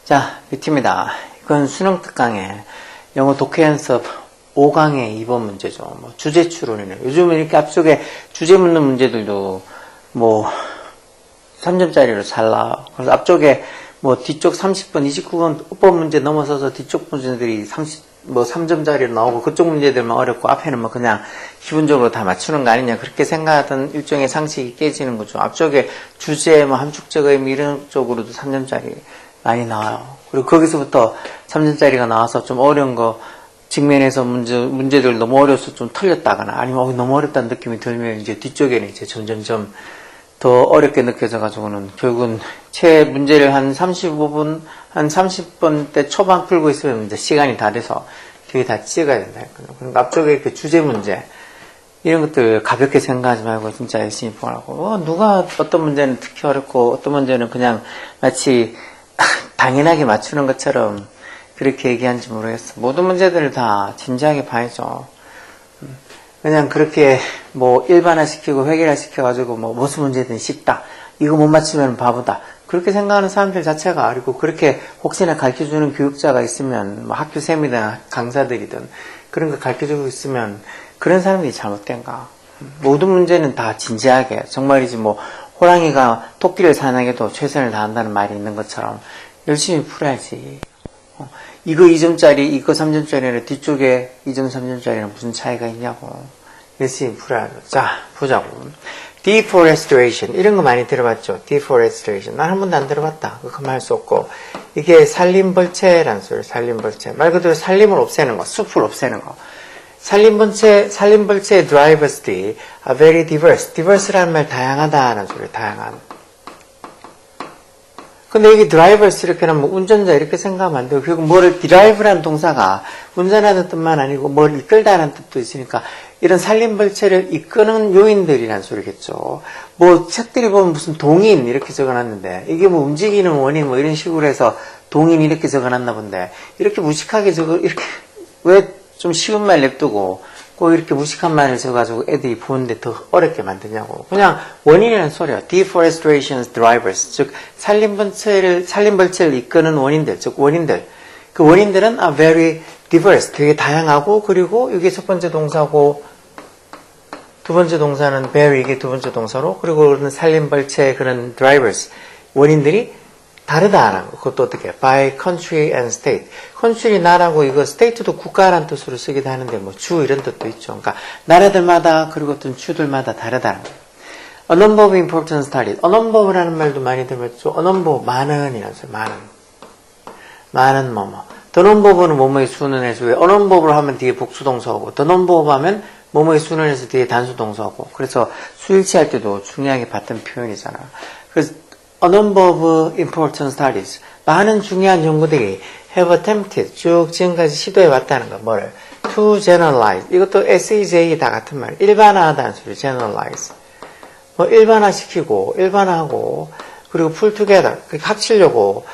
자, 뷰티입니다. 이건 수능 특강에 영어 독해 연습 5강의 2번 문제죠. 뭐 주제 추론이네. 요즘은 이렇게 앞쪽에 주제 묻는 문제들도 뭐 3점짜리로 잘 나와. 그래서 앞쪽에 뭐 뒤쪽 30번, 29번 문제 넘어서서 뒤쪽 문제들이 3점짜리로 나오고 그쪽 문제들만 어렵고 앞에는 뭐 그냥 기본적으로 다 맞추는 거 아니냐 그렇게 생각하던 일종의 상식이 깨지는 거죠. 앞쪽에 주제 뭐 함축적 의미 이런 쪽으로도 3점짜리 많이 나와요. 그리고 거기서부터 3점짜리가 나와서 좀 어려운 거 직면에서 문제들 너무 어려워서 좀 틀렸다거나 아니면 너무 어렵다는 느낌이 들면 이제 뒤쪽에는 이제 점점점 더 어렵게 느껴져가지고는 결국은 문제를 한 35분, 한 30번대 초반 풀고 있으면 이제 시간이 다 돼서 뒤에 다 찍어야 된다 했거든요. 그러니까 앞쪽에 이렇게 주제 문제, 이런 것들 가볍게 생각하지 말고 진짜 열심히 보라고. 누가 어떤 문제는 특히 어렵고 어떤 문제는 그냥 마치 당연하게 맞추는 것처럼 그렇게 얘기하는지 모르겠어. 모든 문제들을 다 진지하게 봐야죠. 그냥 그렇게 뭐 일반화시키고 획일화시켜가지고 뭐 무슨 문제든 쉽다. 이거 못 맞추면 바보다. 그렇게 생각하는 사람들 자체가 아니고 그렇게 혹시나 가르쳐주는 교육자가 있으면 뭐 학교 쌤이든 강사들이든 그런 거 가르쳐주고 있으면 그런 사람들이 잘못된가. 모든 문제는 다 진지하게 정말이지 뭐 호랑이가 토끼를 사냥해도 최선을 다한다는 말이 있는 것처럼 열심히 풀어야지. 이거 2점짜리, 이거 3점짜리는 뒤쪽에 2점, 3점짜리는 무슨 차이가 있냐고. 열심히 풀어야죠. 자, 보자고. deforestation. 이런 거 많이 들어봤죠? deforestation. 난 한 번도 안 들어봤다. 그거 할 수 없고. 이게 산림벌채라는 소리예요. 산림벌채. 말 그대로 산림을 없애는 거, 숲을 없애는 거. 산림벌채의 diversity are very diverse. diverse라는 말 다양하다는 소리예요. 다양한. 근데 여기 드라이버스 이렇게 하면 뭐 운전자 이렇게 생각하면 안 되고 결국 뭐를 드라이브라는 동사가 운전하는 뜻만 아니고 뭘 이끌다라는 뜻도 있으니까 이런 산림벌채를 이끄는 요인들이라는 소리겠죠. 뭐 책들이 보면 무슨 동인 이렇게 적어놨는데 이게 뭐 움직이는 원인 뭐 이런 식으로 해서 동인 이렇게 적어놨나 본데 이렇게 무식하게 이렇게 왜 좀 쉬운 말 냅두고 꼭 이렇게 무식한 말을 써가지고 애들이 보는데 더 어렵게 만드냐고. 그냥 원인이라는 소리야. deforestation drivers. 즉, 산림벌채를 이끄는 원인들, 즉, 원인들. 그 원인들은 are very diverse. 되게 다양하고, 그리고 이게 첫 번째 동사고, 두 번째 동사는 very, 이게 두 번째 동사로, 그리고 그런 산림벌채의 그런 drivers. 원인들이 다르다라는 거. 그것도 어떻게? by country and state. country 나라고 이거 state도 국가라는 뜻으로 쓰기도 하는데 뭐 주 이런 뜻도 있죠. 그러니까 나라들마다 그리고 어떤 주들마다 다르다는 거예요. A number of important studies. A number라는 말도 많이 들었죠. A number 많은이라는 소리. 많은 뭐뭐. The number는 뭐뭐의 수는 해서 왜 A number로 하면 뒤에 복수동사 오고 The number 하면 뭐뭐의 수는 해서 뒤에 단수동사 오고. 그래서 수일치할 때도 중요하게 봤던 표현이잖아. 그래서 A number of important studies. 많은 중요한 연구들이 have attempted. 쭉 지금까지 시도해왔다는 거. 뭐를? To generalize. 이것도 SEJ 다 같은 말. 일반화하다는 소리. generalize. 뭐 일반화시키고, 일반화하고, 그리고 pull together. 합치려고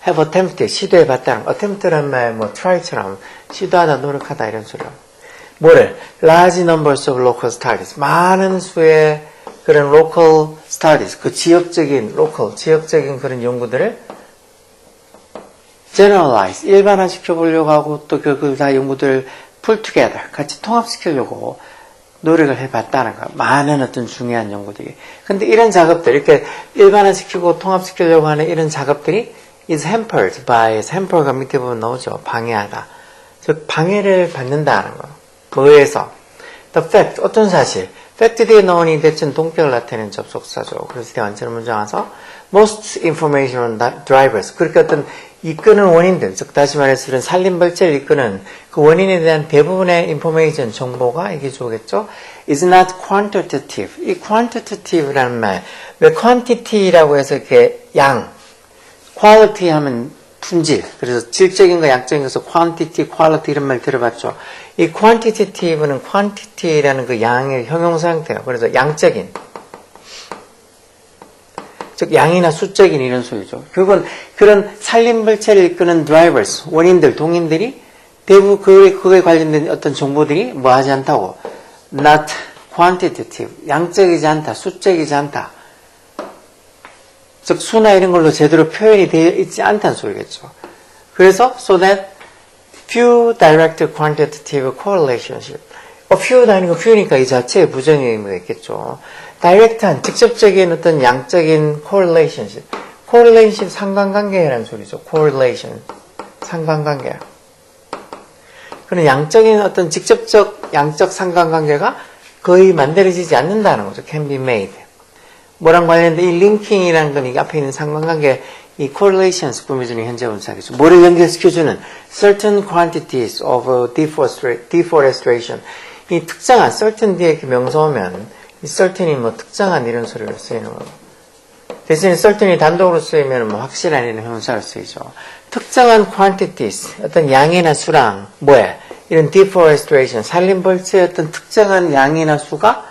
have attempted. 시도해봤다는 거. attempt라는 말, 뭐 try처럼 시도하다, 노력하다 이런 소리요. 뭐를? large numbers of local studies. 많은 수의 그런 local studies, 그 지역적인 그런 연구들을 generalize, 일반화시켜 보려고 하고 또 그걸 다 연구들을 pull together, 같이 통합시키려고 노력을 해봤다는 거야. 많은 어떤 중요한 연구들이. 근데 이런 작업들, 이렇게 일반화시키고 통합시키려고 하는 이런 작업들이 is hampered by, hamper가 밑에 보면 나오죠. 방해하다. 즉, 방해를 받는다는 거. 뭐에서? The fact, 어떤 사실. fact 뒤에 나오니 대체는 동격을 나타내는 접속사죠. 그래서 대완체로 문장 와서 most information on drivers. 그렇게 어떤 이끄는 원인들, 즉 다시 말해서 이런 산림벌채를 이끄는 그 원인에 대한 대부분의 information, 정보가 이게 좋겠죠. is not quantitative. 이 quantitative라는 말, 왜 quantity라고 해서 이렇게 양, quality 하면 품질, 그래서 질적인 거, 양적인 것에서 quantity, quality 이런 말 들어봤죠. 이 quantitative는 quantity라는 그 양의 형용사 형태예요. 그래서 양적인, 즉 양이나 수적인 이런 소리죠. 결국은 그런 산림벌채를 이끄는 drivers, 원인들, 동인들이 대부분 그에 관련된 어떤 정보들이 뭐 하지 않다고, not quantitative. 양적이지 않다. 수적이지 않다. 즉 수나 이런 걸로 제대로 표현이 되어 있지 않다는 소리겠죠. 그래서 so that few direct quantitative correlationship. few다는 거 few니까 이 자체에 부정의 의미가 있겠죠. direct한 직접적인 어떤 양적인 correlationship. correlation 상관관계라는 소리죠. correlation 상관관계. 그런 양적인 어떤 직접적 양적 상관관계가 거의 만들어지지 않는다는 거죠. can be made. 뭐랑 관련된 이 링킹이라는 건 이 앞에 있는 상관관계, 이 correlations 꾸며주는 현재 분사겠죠. 뭐를 연결시켜주는 certain quantities of deforestation. 이 특정한 certain 뒤에 이렇게 명사 오면 이 certain이 뭐 특정한 이런 소리로 쓰이는 거고. 대신에 certain이 단독으로 쓰이면 뭐 확실한 이런 형사로 쓰이죠. 특정한 quantities, 어떤 양이나 수랑, 뭐에? 이런 deforestation, 산림벌채의 어떤 특정한 양이나 수가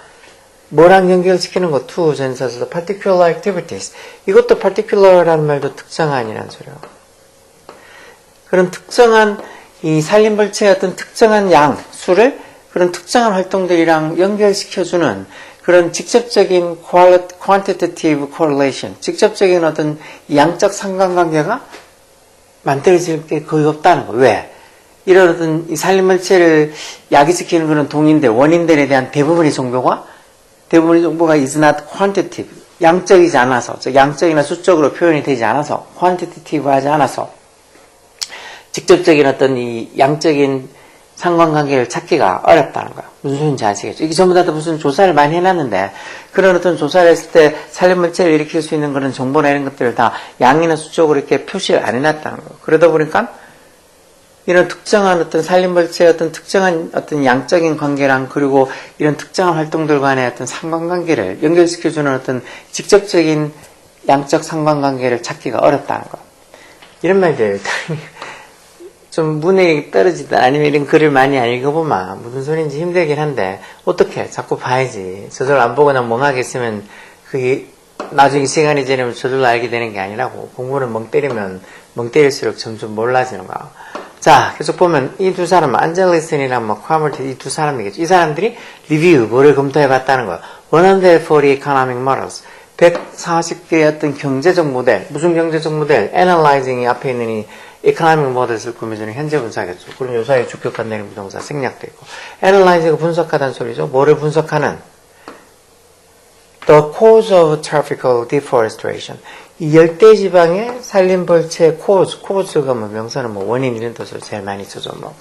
뭐랑 연결시키는 거, to 전사에서 particular activities. 이것도 particular라는 말도 특정한이라는 소리예요. 그런 특정한 이 산림벌채의 어떤 특정한 양, 수를 그런 특정한 활동들이랑 연결시켜주는 그런 직접적인 quantitative correlation, 직접적인 어떤 양적 상관관계가 만들어질 게 거의 없다는 거. 왜? 이런 어떤 이 산림물체를 야기시키는 그런 동인들, 원인들에 대한 대부분의 정보가 is not quantitative, 양적이지 않아서, 즉 양적이나 수적으로 표현이 되지 않아서, quantitative 하지 않아서, 직접적인 어떤 이 양적인 상관관계를 찾기가 어렵다는 거야. 무슨 소리인지 아시겠죠? 이게 전부 다 무슨 조사를 많이 해놨는데, 그런 어떤 조사를 했을 때 산림물체를 일으킬 수 있는 그런 정보나 이런 것들을 다 양이나 수적으로 이렇게 표시를 안 해놨다는 거예요. 그러다 보니까, 이런 특정한 어떤 산림물체의 어떤 특정한 어떤 양적인 관계랑 그리고 이런 특정한 활동들 간의 어떤 상관관계를 연결시켜주는 어떤 직접적인 양적 상관관계를 찾기가 어렵다는 거. 이런 말들 좀 문에 떨어지다 아니면 이런 글을 많이 안 읽어보면 무슨 소리인지 힘들긴 한데 어떻게 자꾸 봐야지. 저절로 안 보거나 멍하게 있으면 그게 나중에 시간이 지나면 저절로 알게 되는 게 아니라고. 공부는 멍 때리면 멍 때릴수록 점점 몰라지는 거야. 자, 계속 보면 이 두 사람, 안젤리슨이랑 뭐 카머티 이 두 사람이겠죠. 이 사람들이 리뷰, 뭐를 검토해봤다는 거예요. 140 economic models, 140개의 어떤 경제적 모델, 무슨 경제적 모델? analyzing이 앞에 있는 이 economic models을 꾸며주는 현재 분사겠죠. 그럼 요사에 주격한다는 부동사 생략돼 있고, analyzing을 분석하다는 소리죠. 뭐를 분석하는? The cause of tropical deforestation. 이 열대지방의 산림벌채의 cause가 뭐 명사는 뭐 원인 이런 뜻으로 제일 많이 쓰죠. 뭐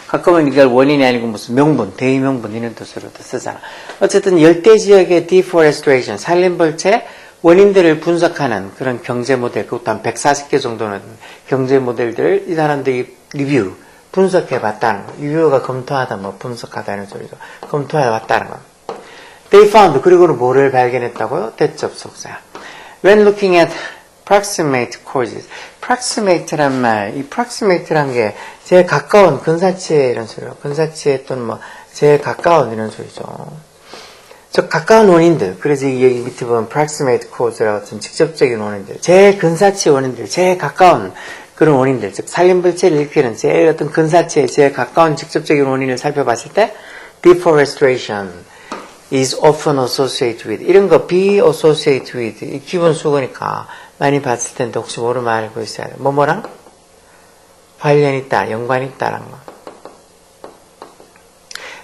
가끔은 이걸 원인이 아니고 무슨 명분, 대의명분 이런 뜻으로도 쓰잖아. 어쨌든 열대지역의 deforestation, 산림벌채 원인들을 분석하는 그런 경제 모델, 그것도 한 140개 정도는 경제 모델들을 이 사람들이 리뷰, 분석해 봤다는 거. 리뷰가 검토하다, 뭐 분석하다는 소리죠. 검토해 봤다는 거. They found, 그리고는 뭐를 발견했다고요? 대접속사. When looking at proximate causes. proximate란 말, 이 proximate란 게 제일 가까운 근사치에 이런 소리예요. 근사치에 또는 뭐 제일 가까운 이런 소리죠. 즉 가까운 원인들. 그래서 여기 밑에 보면 proximate cause라고 같은 직접적인 원인들, 제일 근사치 원인들, 제일 가까운 그런 원인들, 즉 산림벌채를 일으키는 제일 어떤 근사치에 제일 가까운 직접적인 원인을 살펴봤을 때 deforestation is often associated with, 이런 거 be associated with, 이 기본 수거니까 많이 봤을 텐데 혹시 모르면 알고 있어야 돼. 뭐랑? 관련 있다, 연관 있다라는 거.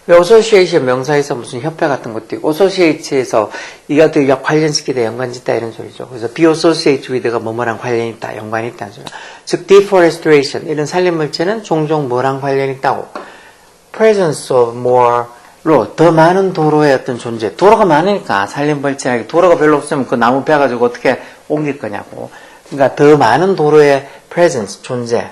왜 association 명사에서 무슨 협회 같은 것도 있고, associate에서 이것도 관련시키다, 연관짓다 이런 소리죠. 그래서 be associated with가 뭐랑 관련 있다, 연관 있다는 소리죠. 즉 deforestation, 이런 산림물체는 종종 뭐랑 관련 있다고. presence of more 더 많은 도로의 어떤 존재. 도로가 많으니까 산림벌채나 도로가 별로 없으면 그 나무 베가지고 어떻게 옮길 거냐고. 그러니까 더 많은 도로의 presence, 존재.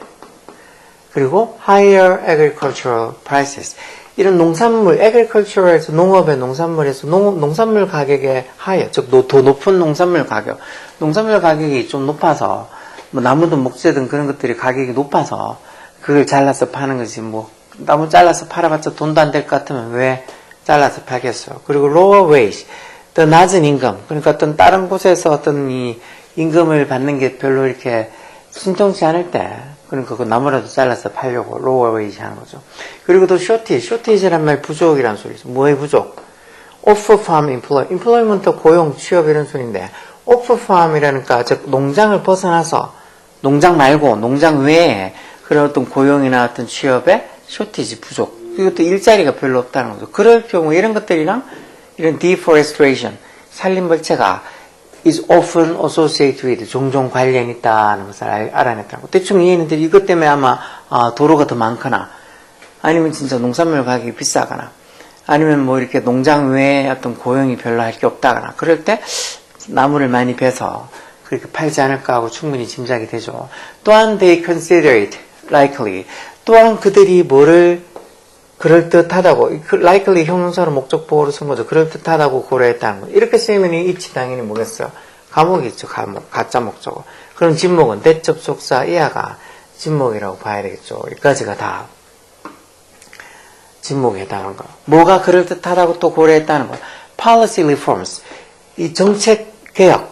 그리고 higher agricultural prices. 이런 농산물, agricultural에서 농업의 농산물에서 농산물 가격의 higher, 즉 더 높은 농산물 가격. 농산물 가격이 좀 높아서 뭐 나무든 목재든 그런 것들이 가격이 높아서 그걸 잘라서 파는 거지 뭐. 나무 잘라서 팔아봤자 돈도 안 될 것 같으면 왜 잘라서 팔겠어요. 그리고 lower wage, 더 낮은 임금. 그러니까 어떤 다른 곳에서 어떤 이 임금을 받는 게 별로 이렇게 신통치 않을 때 그러니까 그 나무라도 잘라서 팔려고 로어 웨이지 하는 거죠. 그리고 또 쇼티지란 말 부족이라는 소리죠. 뭐의 부족? off farm employment 고용, 취업 이런 소리인데 off farm이라니까 즉 농장을 벗어나서 농장 말고 농장 외에 그런 어떤 고용이나 어떤 취업에 쇼티지 부족. 그리고 또 일자리가 별로 없다는 거죠. 그럴 경우 이런 것들이랑 이런 deforestation 산림벌채가 is often associated with 종종 관련이 있다는 것을 알아냈다는 거. 대충 이해했는데 이것 때문에 아마 도로가 더 많거나 아니면 진짜 농산물 가격이 비싸거나 아니면 뭐 이렇게 농장 외에 어떤 고용이 별로 할 게 없다거나 그럴 때 나무를 많이 베서 그렇게 팔지 않을까 하고 충분히 짐작이 되죠. 또한 they consider it likely 또한 그들이 뭐를 그럴듯하다고 likely 형용사로 목적보호로 쓴 거죠. 그럴듯하다고 고려했다는 거. 이렇게 쓰이면 it이 당연히 뭐겠어요? 감옥이죠. 감옥. 가짜 목적어. 그럼 진목은 대접속사 이하가 진목이라고 봐야 되겠죠. 여기까지가 다 진목에 해당하는 거. 뭐가 그럴듯하다고 또 고려했다는 거. policy reforms. 이 정책 개혁.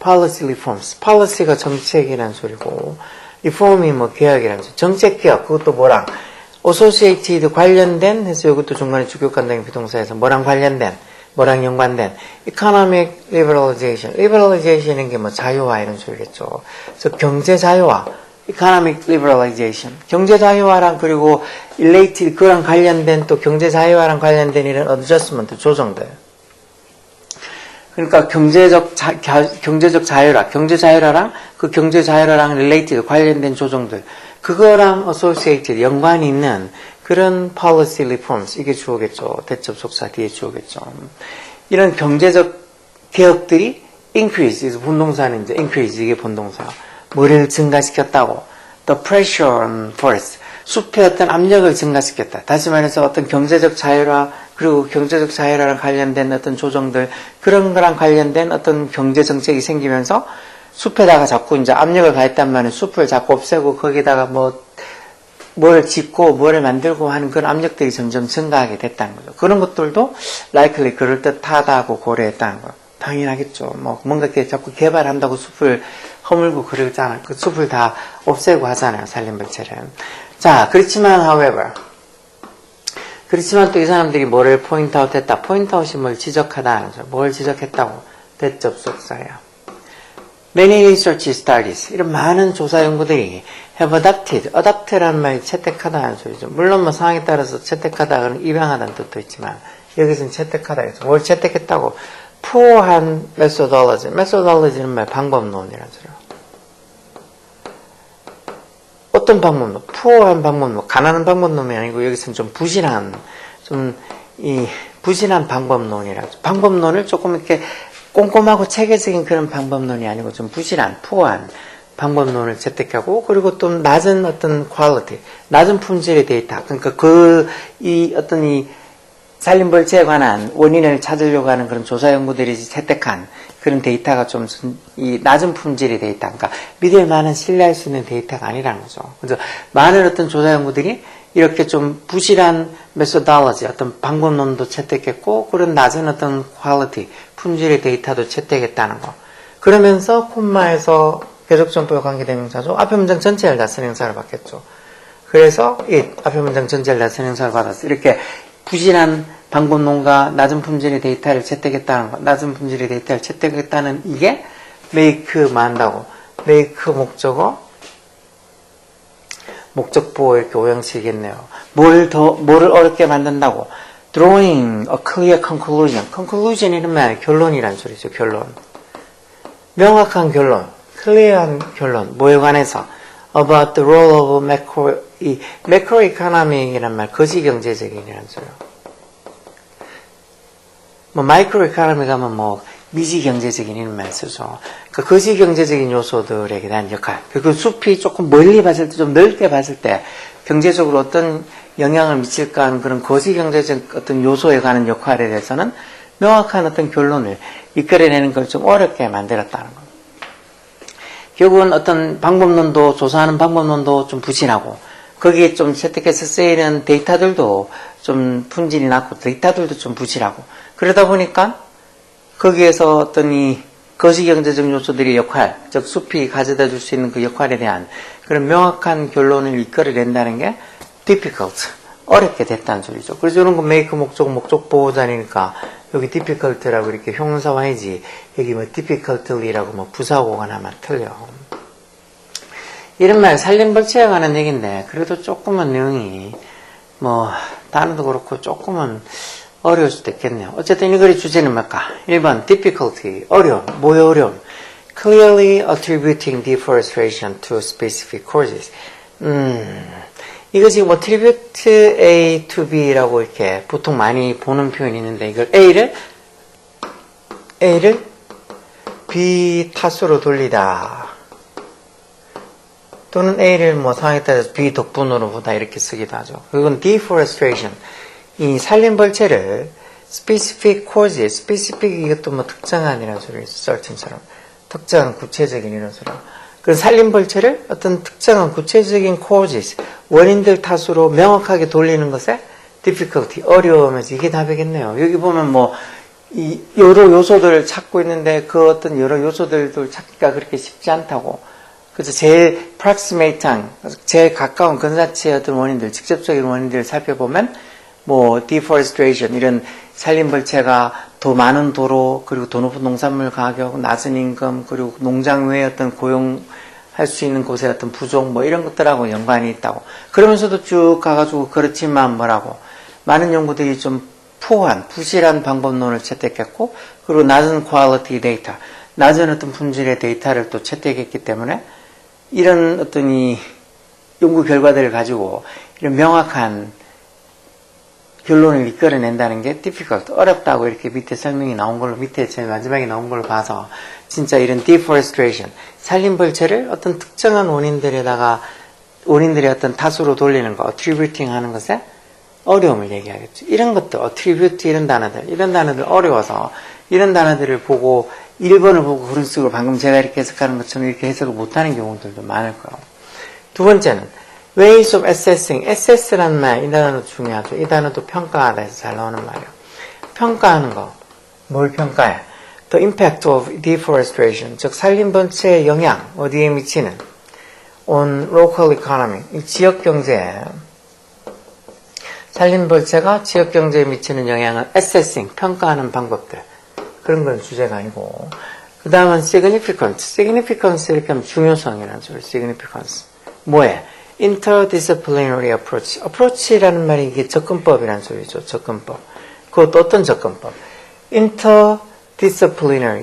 policy reforms. policy가 정책이라는 소리고 reform이 뭐 개혁이라는 소리. 정책 개혁. 그것도 뭐랑 associated 관련된 해서 이것도 중간에 주격관당의 비동사에서 뭐랑 관련된 뭐랑 연관된 economic liberalization liberalization인 게 뭐 자유화 이런 소리겠죠. 그래서 경제 자유화 economic liberalization 경제 자유화랑 그리고 related 그랑 관련된 또 경제 자유화랑 관련된 이런 adjustment 조정들 그러니까 경제적 자유화 경제 자유화랑 그 경제 자유화랑 related 관련된 조정들 그거랑 associated 연관이 있는 그런 policy reforms 이게 주어겠죠. 대접속사 뒤에 주어겠죠. 이런 경제적 개혁들이 increase 본동사는 이제 increase 이게 본동사 뭐를 증가시켰다고 the pressure on forest 숲의 어떤 압력을 증가시켰다. 다시 말해서 어떤 경제적 자유화 그리고 경제적 자유화랑 관련된 어떤 조정들 그런 거랑 관련된 어떤 경제 정책이 생기면서 숲에다가 자꾸 이제 압력을 가했단 말이에요. 숲을 자꾸 없애고 거기다가 뭘 짓고 뭐를 만들고 하는 그런 압력들이 점점 증가하게 됐다는 거죠. 그런 것들도 likely 그럴듯하다고 고려했다는 거. 당연하겠죠. 뭔가 이렇게 자꾸 개발한다고 숲을 허물고 그러잖아요. 그 숲을 다 없애고 하잖아요. 산림벌채를. 자, 그렇지만 however 그렇지만 또 이 사람들이 뭐를 포인트아웃 했다. 포인트아웃이 뭘 지적하다는 거죠. 뭘 지적했다고? 대접속사예요. Many research studies, 이런 많은 조사 연구들이 have adopted라는 말이 채택하다는 소리죠. 물론 상황에 따라서 채택하다는 입양하다는 뜻도 있지만 여기서는 채택하다 해서 뭘 채택했다고? poor한 methodology는 말 방법론이라는 소리예요. 어떤 방법론? poor한 방법론, 가난한 방법론이 아니고 여기서는 좀 부실한, 부실한 방법론이라고. 방법론을 조금 이렇게 꼼꼼하고 체계적인 그런 방법론이 아니고 좀 부실한, 푸어한 방법론을 채택하고 그리고 또 낮은 어떤 퀄리티, 낮은 품질의 데이터. 그러니까 어떤 이 산림벌채에 관한 원인을 찾으려고 하는 그런 조사 연구들이 채택한 그런 데이터가 좀 이 낮은 품질의 데이터. 그러니까 믿을 만한 신뢰할 수 있는 데이터가 아니라는 거죠. 그래서 많은 어떤 조사 연구들이 이렇게 좀 부실한 메소달러지, 어떤 방법론도 채택했고, 그런 낮은 어떤 퀄리티, 품질의 데이터도 채택했다는 거. 그러면서 콤마에서 계속전법에 관계대명사죠. 앞에 문장 전체를 다 선행사를 받겠죠. 그래서 앞에 문장 전체를 다 선행사를 받았어. 이렇게 부실한 방법론과 낮은 품질의 데이터를 채택했다는 거. 낮은 품질의 데이터를 채택했다는 이게 make만 한다고. make 목적보호 이렇게 오형식이겠네요. 뭐를 어렵게 만든다고? drawing a clear conclusion. conclusion이란 말 결론이란 소리죠. 결론. 명확한 결론. clear한 결론. 뭐에 관해서? about the role of macroeconomic이란 말 거시경제적인이란 소리요. microeconomic 하면 미지경제적인 이런 말 쓰죠. 그 거시경제적인 요소들에 대한 역할. 그 숲이 조금 멀리 봤을 때, 좀 넓게 봤을 때, 경제적으로 어떤 영향을 미칠까 하는 그런 거시경제적 어떤 요소에 관한 역할에 대해서는 명확한 어떤 결론을 이끌어내는 걸 좀 어렵게 만들었다는 겁니다. 결국은 어떤 방법론도, 조사하는 방법론도 좀 부진하고, 거기에 좀 채택해서 쓰이는 데이터들도 좀 품질이 낮고, 데이터들도 좀 부실하고, 그러다 보니까, 거기에서 어떤 이 거시경제적 요소들의 역할, 즉 숲이 가져다 줄 수 있는 그 역할에 대한 그런 명확한 결론을 이끌어낸다는 게 difficult, 어렵게 됐다는 소리죠. 그래서 이런 거 make 목적 보호자니까 여기 difficult라고 이렇게 형용사화이지 여기 뭐 difficultly라고 뭐 부사어가 하면 틀려. 이런 말 살림벌채에 관한 얘기인데 그래도 조금은 내용이 뭐 단어도 그렇고 조금은 어려울 수도 있겠네요. 어쨌든 이 글의 주제는 뭘까? 1번 difficulty, 어려움. 뭐의 어려움? Clearly attributing deforestation to specific causes. 이거 지금 attribute A to B라고 이렇게 보통 많이 보는 표현이 있는데 이걸 A를 B 탓으로 돌리다. 또는 A를 뭐 상황에 따라서 B 덕분으로 보다 이렇게 쓰기도 하죠. 그건 deforestation. 이 산림벌채를 specific cause, specific 이것도 뭐 특정한이라는 소리 있어, certain처럼. 특정한 구체적인 이런 소리. 그 산림벌채를 어떤 특정한 구체적인 causes, 원인들 탓으로 명확하게 돌리는 것에 difficulty, 어려움에서 이게 답이겠네요. 여기 보면 뭐, 이 여러 요소들을 찾고 있는데 그 어떤 여러 요소들도 찾기가 그렇게 쉽지 않다고. 그래서 제일 proximate한, 제일 가까운 근사치의 어떤 원인들, 직접적인 원인들을 살펴보면 뭐 deforestation 이런 산림벌채가 더 많은 도로 그리고 더 높은 농산물 가격, 낮은 임금 그리고 농장 외에 어떤 고용할 수 있는 곳의 어떤 부족 뭐 이런 것들하고 연관이 있다고. 그러면서도 쭉 가가지고 그렇지만 뭐라고 많은 연구들이 좀 부실한 방법론을 채택했고 그리고 낮은 quality data, 낮은 어떤 품질의 데이터를 또 채택했기 때문에 이런 어떤 이 연구 결과들을 가지고 이런 명확한 결론을 이끌어낸다는 게 difficult, 어렵다고 이렇게 밑에 설명이 나온 걸로, 밑에 제일 마지막에 나온 걸로 봐서 진짜 이런 deforestation, 산림벌채를 어떤 특정한 원인들의 어떤 탓으로 돌리는 거, attributing 하는 것에 어려움을 얘기하겠죠. 이런 것들, attribute 이런 단어들 어려워서 이런 단어들을 보고 1번을 보고 그런 식으로 방금 제가 이렇게 해석하는 것처럼 이렇게 해석을 못하는 경우들도 많을 거예요. 두 번째는 ways of assess라는 말, 이 단어도 중요하죠. 이 단어도 평가하다 해서 잘 나오는 말이에요. 평가하는 거. 뭘 평가해? The impact of deforestation, 즉 산림벌채의 영향, 어디에 미치는 on local economy, 이 지역경제에 산림벌채가 지역경제에 미치는 영향을 assessing, 평가하는 방법들. 그런 건 주제가 아니고 그 다음은 significance 이렇게 하면 중요성이라는 소리. significance 뭐에? interdisciplinary approach라는 말이 이게 접근법이라는 소리죠. 접근법. 그것도 어떤 접근법?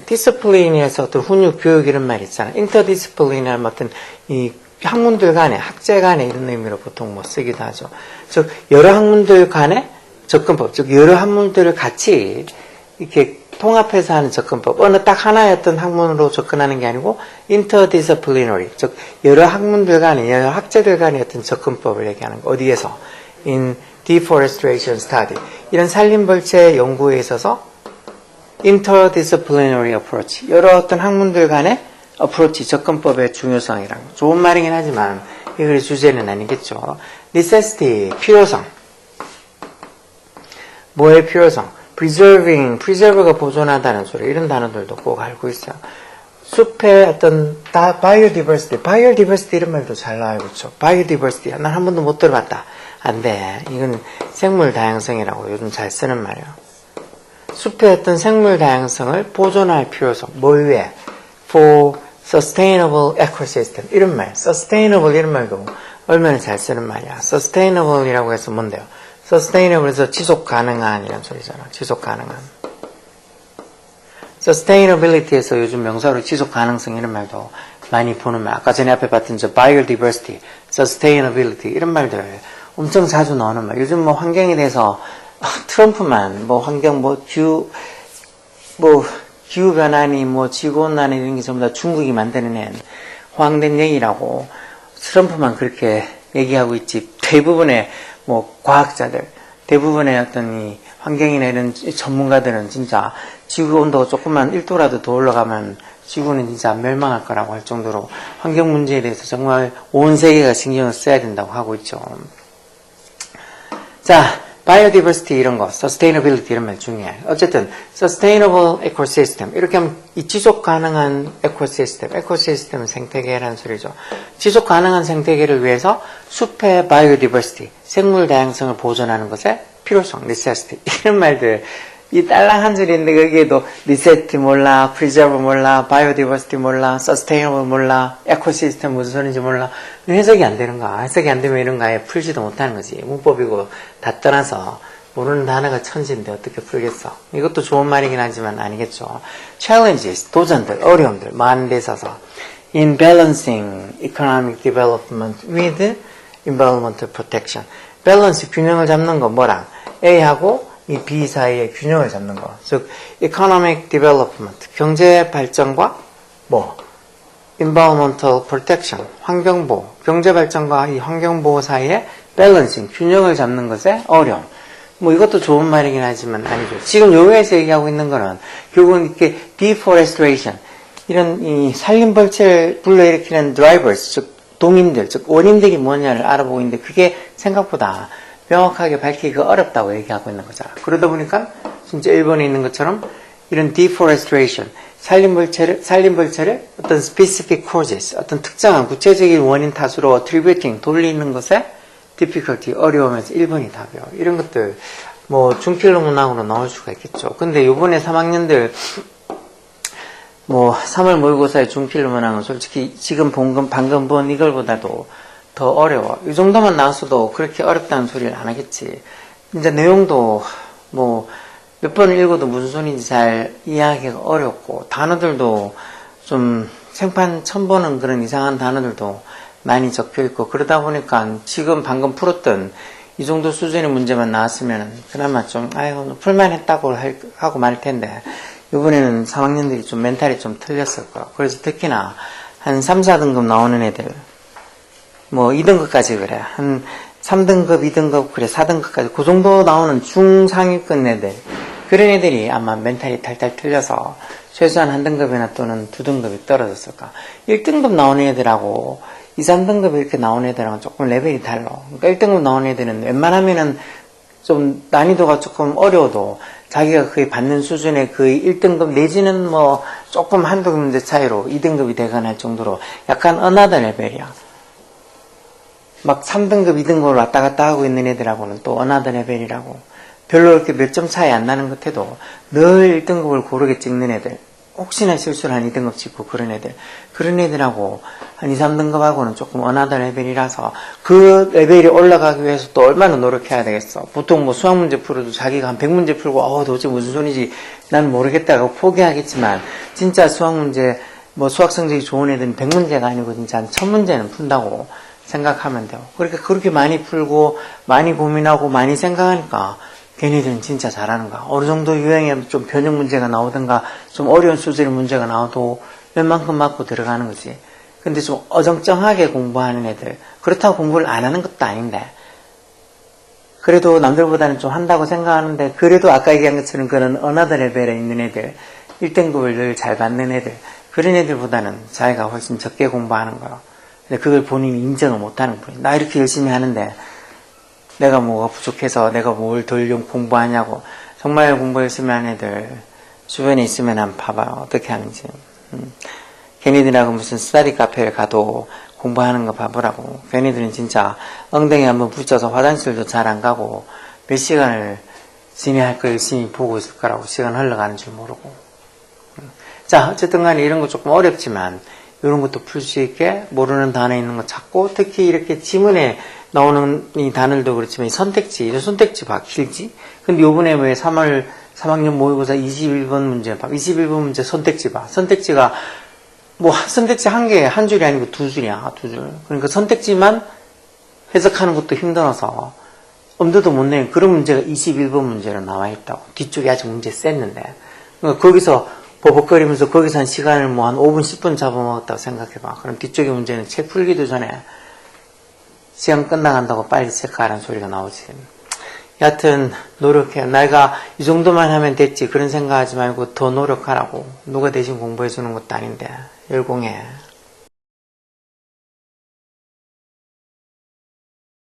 discipline에서 어떤 훈육, 교육 이런 말 있잖아. interdisciplinary 어떤 이 학문들 간에, 학제 간에 이런 의미로 보통 뭐 쓰기도 하죠. 즉 여러 학문들 간의 접근법, 즉 여러 학문들을 같이 이렇게 통합해서 하는 접근법. 어느 딱 하나의 어떤 학문으로 접근하는 게 아니고 interdisciplinary, 즉 여러 학문들 간에, 여러 학제들 간의 어떤 접근법을 얘기하는 거. 어디에서? in deforestation study. 이런 산림벌채 연구에 있어서 interdisciplinary approach, 여러 어떤 학문들 간의 approach, 접근법의 중요성이란 거. 좋은 말이긴 하지만 이글의 주제는 아니겠죠. necessity, 필요성. 뭐의 필요성? preserve가 보존하다는 소리, 이런 단어들도 꼭 알고 있어요. 숲의 어떤 biodiversity 이런 말도 잘 나와요. 그렇죠? biodiversity 난 한 번도 못 들어봤다. 안 돼. 이건 생물 다양성이라고 요즘 잘 쓰는 말이에요. 숲의 어떤 생물 다양성을 보존할 필요성. 뭘 위해? for sustainable ecosystem 이런 말. sustainable 이런 말도 얼마나 잘 쓰는 말이야. sustainable이라고 해서 뭔데요? sustainable에서 지속 가능한 이란 소리잖아. 지속 가능한. sustainability에서 요즘 명사로 지속 가능성 이런 말도 많이 보는 말. 아까 전에 앞에 봤던 저 biodiversity, sustainability 이런 말들 엄청 자주 나오는 말. 요즘 뭐 환경에 대해서 트럼프만 뭐 환경 기후 변화니 지구온난화 이런 게 전부 다 중국이 만드는 호황된 얘기라고 트럼프만 그렇게 얘기하고 있지. 대부분의 과학자들, 대부분의 어떤 이 환경이나 이런 전문가들은 진짜 지구 온도가 조금만 1도라도 더 올라가면 지구는 진짜 멸망할 거라고 할 정도로 환경 문제에 대해서 정말 온 세계가 신경을 써야 된다고 하고 있죠. 자, biodiversity 이런 거, sustainability 이런 말 중요해. 어쨌든 sustainable ecosystem 이렇게 하면 이 지속 가능한 ecosystems 생태계라는 소리죠. 지속 가능한 생태계를 위해서 숲의 biodiversity, 생물 다양성을 보존하는 것에 필요성, necessity 이런 말들 이 딸랑 한 줄인데 거기에도 necessity 몰라, preserve 몰라, biodiversity 몰라, sustainable 몰라, ecosystem 무슨 소리인지 몰라. 해석이 안 되는 거야. 해석이 안 되면 이런 거 아예 풀지도 못하는 거지. 문법이고 다 떠나서 모르는 단어가 천지인데 어떻게 풀겠어. 이것도 좋은 말이긴 하지만 아니겠죠. challenges, 도전들, 어려움들 많은 데 있어서 in balancing economic development with environmental protection. 밸런스, 균형을 잡는 거 뭐랑 A하고 이 B 사이의 균형을 잡는 거. 즉, economic development, 경제 발전과 뭐, environmental protection, 환경보호, 경제 발전과 이 환경보호 사이의 balancing, 균형을 잡는 것에 어려움. 뭐 이것도 좋은 말이긴 하지만 아니죠. 지금 여기에서 얘기하고 있는 거는 결국은 이렇게 deforestation, 이런 이 산림벌채를 불러일으키는 drivers, 즉 동인들, 즉 원인들이 뭐냐를 알아보고 있는데 그게 생각보다 명확하게 밝히기가 어렵다고 얘기하고 있는 거잖아. 그러다 보니까 진짜 일본에 있는 것처럼 이런 deforestation, 산림벌채를 어떤 specific causes, 어떤 특정한 구체적인 원인 탓으로 attributing, 돌리는 것에 difficulty, 어려우면서 일본이 답이요. 이런 것들 뭐 중킬로 문항으로 나올 수가 있겠죠. 근데 요번에 3학년들 뭐 3월 모의고사의 중킬로 문항은 솔직히 지금 방금 본 이걸보다도 더 어려워. 이 정도만 나왔어도 그렇게 어렵다는 소리를 안 하겠지. 이제 내용도 뭐 몇 번 읽어도 무슨 소리인지 잘 이해하기가 어렵고 단어들도 좀 생판 처음 보는 그런 이상한 단어들도 많이 적혀 있고 그러다 보니까 지금 방금 풀었던 이 정도 수준의 문제만 나왔으면 그나마 좀 아이고 풀만했다고 하고 말 텐데 이번에는 3학년들이 좀 멘탈이 좀 틀렸을 거야. 그래서 특히나 한 3, 4등급 나오는 애들 뭐 2등급까지 그래. 한 3등급, 2등급, 그래 4등급까지 그 정도 나오는 중상위권 애들 그런 애들이 아마 멘탈이 탈탈 틀려서 최소한 한 등급이나 또는 2등급이 떨어졌을까. 1등급 나오는 애들하고 2, 3등급 이렇게 나오는 애들하고 조금 레벨이 달라. 그러니까 1등급 나오는 애들은 웬만하면은 좀 난이도가 조금 어려워도 자기가 거의 받는 수준의 거의 1등급 내지는 뭐 조금 한두 문제 차이로 2등급이 되거나 할 정도로 약간 어나더 레벨이야. 막 3등급, 2등급을 왔다 갔다 하고 있는 애들하고는 또 어나더 레벨이라고. 별로 이렇게 몇 점 차이 안 나는 것 해도 늘 1등급을 고르게 찍는 애들. 혹시나 실수를 한 2등급 찍고 그런 애들. 그런 애들하고 한 2, 3등급하고는 조금 어나더 레벨이라서 그 레벨이 올라가기 위해서 또 얼마나 노력해야 되겠어. 보통 뭐 수학 문제 풀어도 자기가 한 100문제 풀고 도대체 무슨 소리지 난 모르겠다고 포기하겠지만 진짜 수학 문제 뭐 수학 성적이 좋은 애들은 100문제가 아니고 진짜 한 1000문제는 푼다고 생각하면 돼요. 그렇게 많이 풀고 많이 고민하고 많이 생각하니까 걔네들은 진짜 잘하는 거야. 어느 정도 유형에 좀 변형 문제가 나오든가 좀 어려운 수준의 문제가 나와도 웬만큼 맞고 들어가는 거지. 근데 좀 어정쩡하게 공부하는 애들 그렇다고 공부를 안 하는 것도 아닌데 그래도 남들보다는 좀 한다고 생각하는데 그래도 아까 얘기한 것처럼 그런 어나더 레벨에 있는 애들 1등급을 늘 잘 받는 애들 그런 애들보다는 자기가 훨씬 적게 공부하는 거야. 근데 그걸 본인이 인정을 못하는 거예요. 나 이렇게 열심히 하는데 내가 뭐가 부족해서 내가 뭘 덜 공부하냐고. 정말 공부 열심히 하는 애들 주변에 있으면 한번 봐봐요. 어떻게 하는지. 걔네들하고 무슨 스터디 카페를 가도 공부하는 거 봐보라고. 걔네들은 진짜 엉덩이 한번 붙여서 화장실도 잘 안 가고 몇 시간을 지내할 거 열심히 보고 있을 거라고. 시간 흘러가는 줄 모르고. 자, 어쨌든 간에 이런 거 조금 어렵지만 이런 것도 풀 수 있게 모르는 단어 있는 거 찾고 특히 이렇게 지문에 나오는 이 단어도 그렇지만 이 선택지 봐, 길지? 근데 요번에 왜 3학년 모의고사 21번 문제 봐. 21번 문제 선택지 봐. 선택지가 뭐 선택지 한 개, 한 줄이 아니고 두 줄이야, 두 줄. 그러니까 선택지만 해석하는 것도 힘들어서 엄두도 못 내는 그런 문제가 21번 문제로 나와 있다고. 뒤쪽이 아직 문제 셌는데. 그러니까 거기서 버벅거리면서 거기서 한 시간을 뭐 한 5분, 10분 잡아먹었다고 생각해봐. 그럼 뒤쪽의 문제는 책 풀기도 전에 시간 끝나간다고 빨리 체크하라는 소리가 나오지. 여하튼 노력해. 내가 이 정도만 하면 됐지 그런 생각하지 말고 더 노력하라고. 누가 대신 공부해주는 것도 아닌데 열공해.